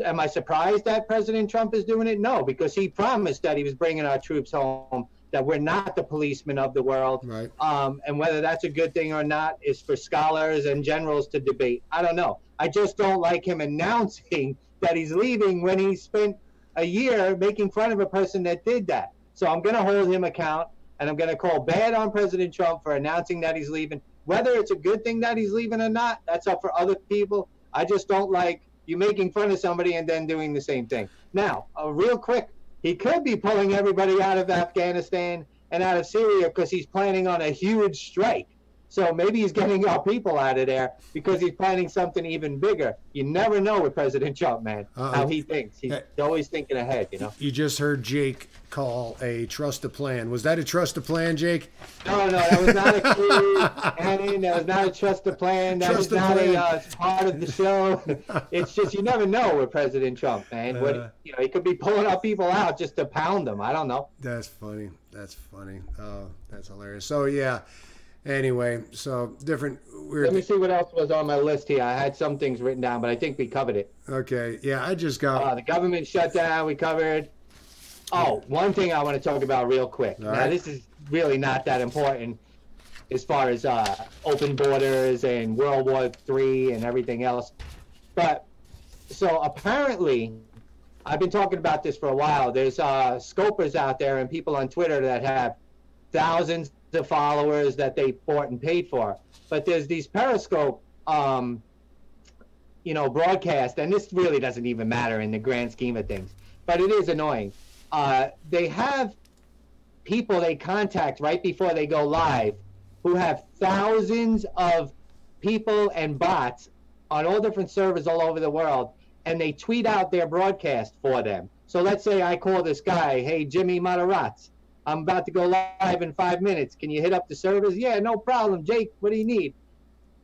Am I surprised that President Trump is doing it? No, because he promised that he was bringing our troops home, that we're not the policemen of the world.
Right.
And whether that's a good thing or not is for scholars and generals to debate. I don't know. I just don't like him announcing that he's leaving when he spent a year making fun of a person that did that. So I'm going to hold him account, and I'm going to call bad on President Trump for announcing that he's leaving. Whether it's a good thing that he's leaving or not, that's up for other people. I just don't like you making fun of somebody and then doing the same thing. Now, real quick, he could be pulling everybody out of Afghanistan and out of Syria because he's planning on a huge strike. So maybe he's getting our people out of there because he's planning something even bigger. You never know with President Trump, man, how he thinks. He's always thinking ahead, you know.
You just heard Jake call a trust a plan. Was that a trust a plan, Jake?
No, that was not a clue, Annie. That was not a trust a plan. That was not a part of the show. It's just you never know with President Trump, man. He could be pulling our people out just to pound them. I don't know.
That's funny. That's hilarious. So yeah. Anyway, so different.
Let me see what else was on my list here. I had some things written down, but I think we covered it.
Okay. Yeah, I just got
the government shutdown. We covered. Oh, one thing I want to talk about real quick.
All
now,
right.
This is really not that important as far as open borders and World War III and everything else. But so apparently, I've been talking about this for a while. There's scopers out there and people on Twitter that have thousands of followers that they bought and paid for. But there's these Periscope, broadcast, and this really doesn't even matter in the grand scheme of things, but it is annoying. They have people they contact right before they go live who have thousands of people and bots on all different servers all over the world, and they tweet out their broadcast for them. So let's say I call this guy, hey, Jimmy Matarazzo, I'm about to go live in 5 minutes. Can you hit up the servers? Yeah, no problem. Jake, what do you need?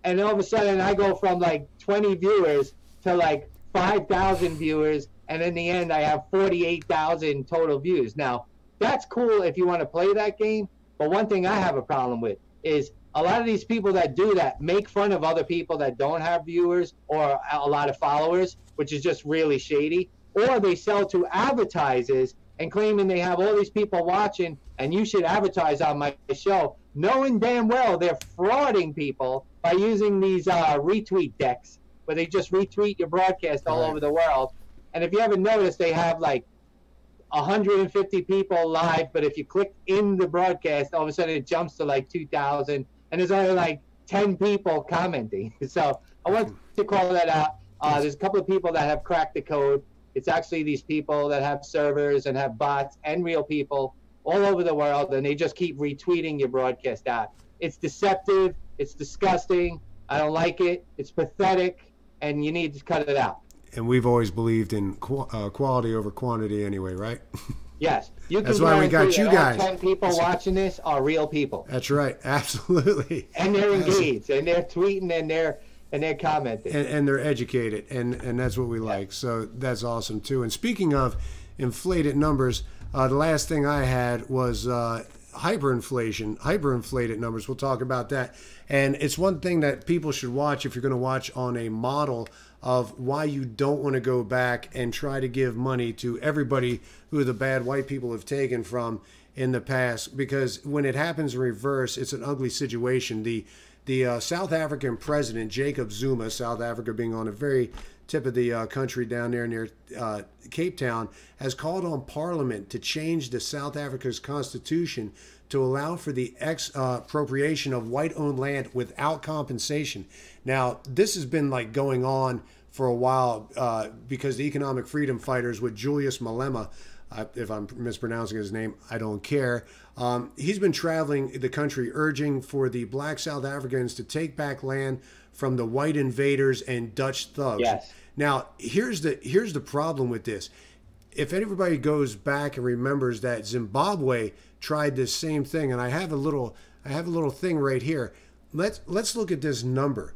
And all of a sudden, I go from like 20 viewers to like 5,000 viewers. And in the end, I have 48,000 total views. Now, that's cool if you want to play that game. But one thing I have a problem with is a lot of these people that do that make fun of other people that don't have viewers or a lot of followers, which is just really shady. Or they sell to advertisers and claiming they have all these people watching and you should advertise on my show, knowing damn well they're frauding people by using these retweet decks where they just retweet your broadcast all over the world. And if you haven't noticed, they have like 150 people live, but if you click in the broadcast, all of a sudden it jumps to like 2,000, and there's only like 10 people commenting. So I want to call that out. There's a couple of people that have cracked the code. It's actually these people that have servers and have bots and real people all over the world, and they just keep retweeting your broadcast out. It's deceptive. It's disgusting. I don't like it. It's pathetic, and you need to cut it out.
And we've always believed in quality over quantity anyway, right?
Yes. You can
That's why we got you guys.
10 people watching this are real people.
That's right. Absolutely.
And they're engaged, and they're tweeting, and they're commenting.
And they're educated, and that's what we like. So that's awesome, too. And speaking of inflated numbers, the last thing I had was hyperinflated numbers. We'll talk about that. And it's one thing that people should watch if you're going to watch on a model of why you don't want to go back and try to give money to everybody who the bad white people have taken from in the past. Because when it happens in reverse, it's an ugly situation. The South African president, Jacob Zuma, South Africa being on the very tip of the country down there near Cape Town, has called on Parliament to change the South Africa's constitution to allow for the expropriation of white-owned land without compensation. Now, this has been like going on for a while because the economic freedom fighters with Julius Malema, if I'm mispronouncing his name, I don't care. He's been traveling the country urging for the black South Africans to take back land from the white invaders and Dutch thugs.
Yes.
Now, here's the problem with this. If everybody goes back and remembers that Zimbabwe tried this same thing, and I have a little thing right here. Let's look at this number,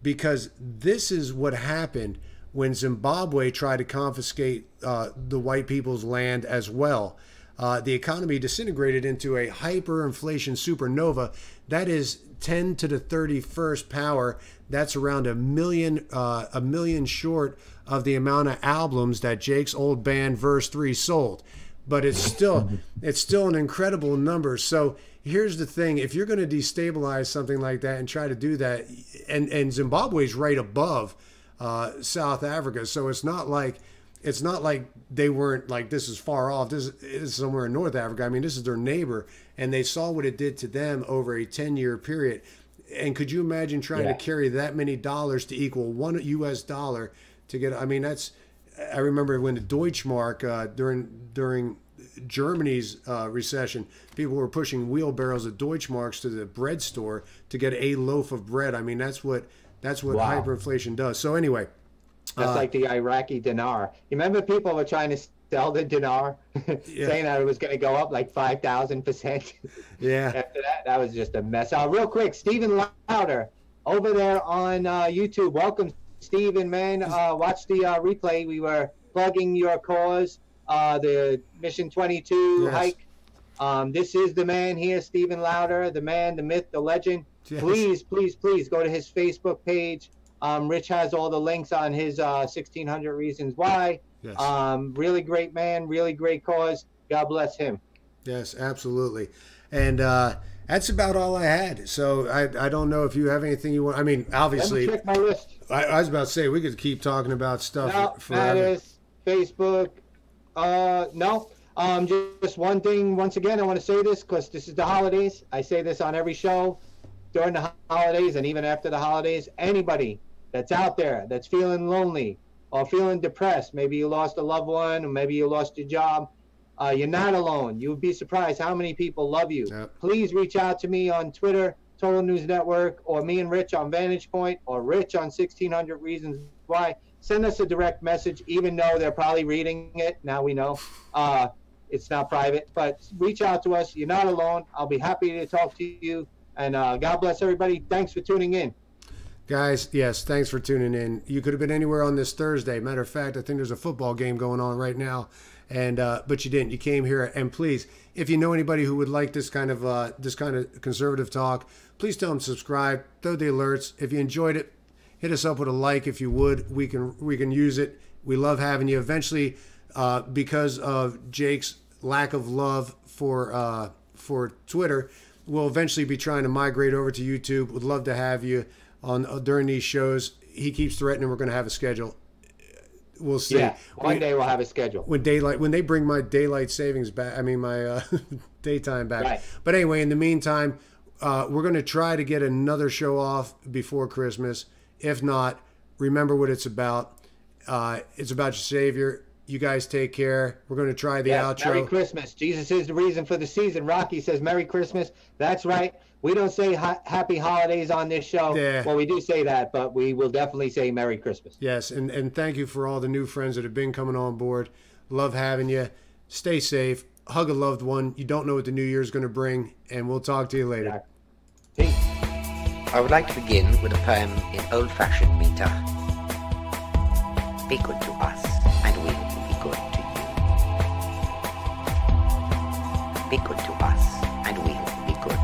because this is what happened when Zimbabwe tried to confiscate the white people's land as well. The economy disintegrated into a hyperinflation supernova. That is 10 to the 31st power. That's around a million short of the amount of albums that Jake's old band Verse 3 sold. But it's still an incredible number. So here's the thing: if you're going to destabilize something like that and try to do that, and Zimbabwe's right above South Africa, so it's not like they weren't like, this is far off. This is somewhere in North Africa. I mean, this is their neighbor, and they saw what it did to them over a 10-year period. And could you imagine trying to carry that many dollars to equal $1 US to get? I mean, I remember when the Deutschmark during Germany's recession, people were pushing wheelbarrows of Deutschmarks to the bread store to get a loaf of bread. I mean, that's what hyperinflation does. So anyway.
That's like the Iraqi dinar. You remember people were trying to sell the dinar, saying that it was going to go up like 5,000%.
Yeah.
After that was just a mess. Real quick, Stephen Louder over there on YouTube. Welcome, Stephen, man. Watch the replay. We were plugging your cause, the Mission 22 hike. This is the man here, Stephen Louder, the man, the myth, the legend. Yes. Please go to his Facebook page. Rich has all the links on his 1600 Reasons Why.
Yes.
Really great man, really great cause. God bless him.
Yes, absolutely. And that's about all I had. So I don't know if you have anything you want. I mean, obviously.
Let me check my list.
I was about to say, we could keep talking about stuff forever.
Mattis, Facebook. No. Just one thing. Once again, I want to say this because this is the holidays. I say this on every show during the holidays and even after the holidays. Anybody that's out there that's feeling lonely or feeling depressed, maybe you lost a loved one, or maybe you lost your job, you're not alone. You would be surprised how many people love you. Yep. Please reach out to me on Twitter, Total News Network, or me and Rich on Vantage Point, or Rich on 1600 Reasons Why. Send us a direct message, even though they're probably reading it. Now we know it's not private, but reach out to us. You're not alone. I'll be happy to talk to you. And God bless everybody. Thanks for tuning in.
Guys, yes, thanks for tuning in. You could have been anywhere on this Thursday. Matter of fact, I think there's a football game going on right now, and but you didn't. You came here, and please, if you know anybody who would like this kind of conservative talk, please tell them to subscribe, throw the alerts. If you enjoyed it, hit us up with a like if you would. We can use it. We love having you. Eventually, because of Jake's lack of love for Twitter, we'll eventually be trying to migrate over to YouTube. Would love to have you on during these shows. He keeps threatening we're going to have a schedule. We'll see.
Yeah, one day we'll have a schedule.
When they bring my daylight savings back, I mean my daytime back.
Right.
But anyway, in the meantime, we're going to try to get another show off before Christmas. If not, remember what it's about. It's about your Savior. You guys take care. We're going to try the outro.
Merry Christmas. Jesus is the reason for the season. Rocky says Merry Christmas. That's right. We don't say Happy Holidays on this show.
Yeah.
Well, we do say that, but we will definitely say Merry Christmas.
Yes, and thank you for all the new friends that have been coming on board. Love having you. Stay safe. Hug a loved one. You don't know what the new year is going to bring, and we'll talk to you later.
Peace.
I would like to begin with a poem in old-fashioned meter. Be good to us, and we will be good to you. Be good to us, and we will be good.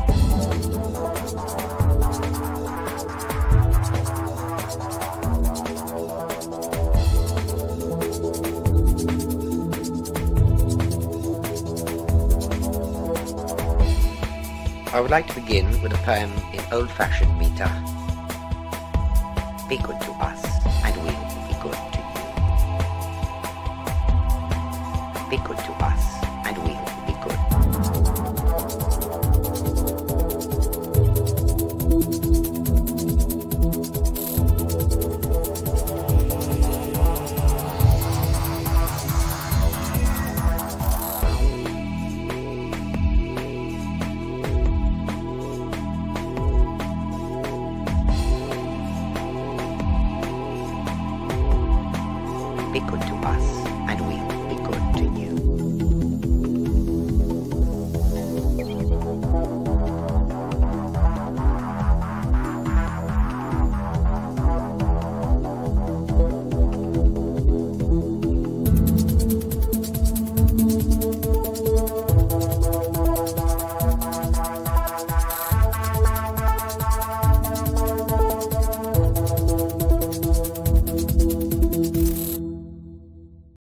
I would like to begin with a poem in old-fashioned meter. Be good to us, and we will be good to you. Be good to